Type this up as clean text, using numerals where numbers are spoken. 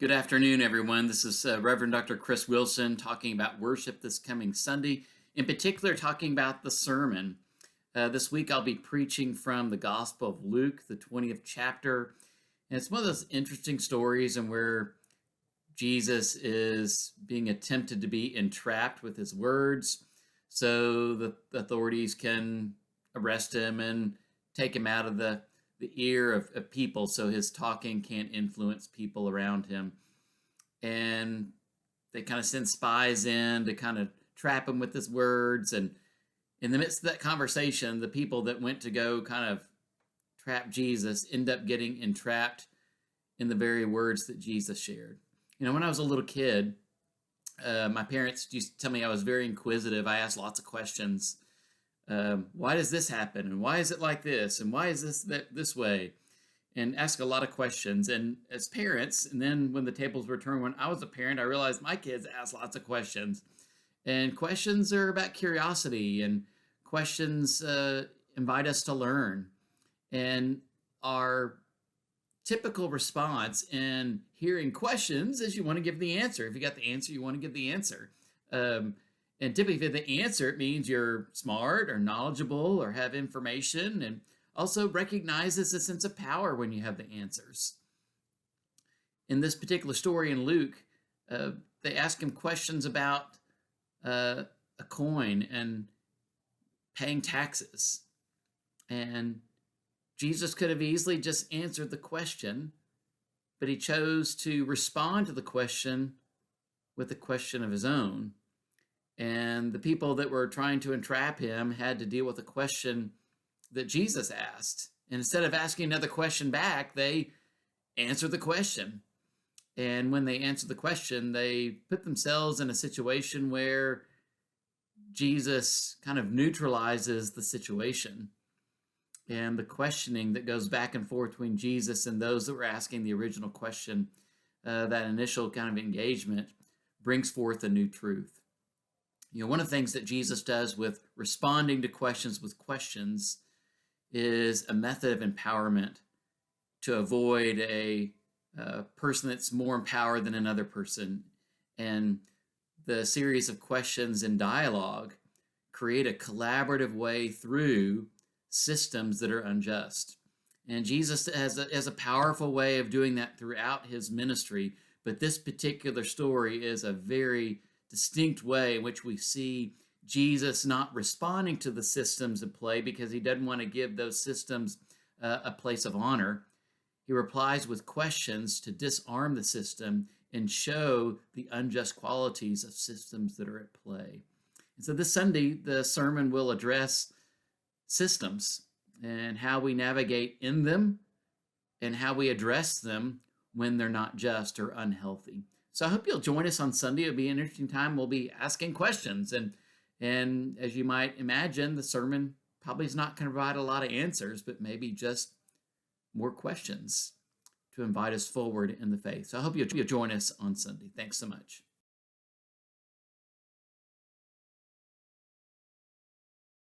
Good afternoon, everyone. This is Reverend Dr. Chris Wilson talking about worship this coming Sunday, in particular, talking about the sermon. This week, I'll be preaching from the Gospel of Luke, the 20th chapter. And it's one of those interesting stories and where Jesus is being attempted to be entrapped with his words so the authorities can arrest him and take him out of the ear of people so his talking can't influence people around him. And they kind of send spies in to kind of trap him with his words. And in the midst of that conversation, the people that went to go kind of trap Jesus end up getting entrapped in the very words that Jesus shared. You know, when I was a little kid, my parents used to tell me I was very inquisitive. I asked lots of questions. Why does this happen? And why is it like this? And why is this way? And ask a lot of questions. And as parents, and then when the tables were turned, when I was a parent, I realized my kids ask lots of questions. And questions are about curiosity, and questions invite us to learn. And our typical response in hearing questions is you want to give the answer. If you got the answer, you want to give the answer. And typically, the answer, it means you're smart or knowledgeable or have information, and also recognizes a sense of power when you have the answers. In this particular story in Luke, they ask him questions about a coin and paying taxes. And Jesus could have easily just answered the question, but he chose to respond to the question with a question of his own. And the people that were trying to entrap him had to deal with a question that Jesus asked. And instead of asking another question back, they answered the question. And when they answered the question, they put themselves in a situation where Jesus kind of neutralizes the situation. And the questioning that goes back and forth between Jesus and those that were asking the original question, that initial kind of engagement, brings forth a new truth. You know, one of the things that Jesus does with responding to questions with questions is a method of empowerment to avoid a person that's more empowered than another person. And the series of questions and dialogue create a collaborative way through systems that are unjust. And Jesus has a powerful way of doing that throughout his ministry. But this particular story is a very distinct way in which we see Jesus not responding to the systems at play because he doesn't want to give those systems a place of honor. He replies with questions to disarm the system and show the unjust qualities of systems that are at play. And so this Sunday, the sermon will address systems and how we navigate in them and how we address them when they're not just or unhealthy. So I hope you'll join us on Sunday. It'll be an interesting time. We'll be asking questions. And as you might imagine, the sermon probably is not going to provide a lot of answers, but maybe just more questions to invite us forward in the faith. So I hope you'll join us on Sunday. Thanks so much.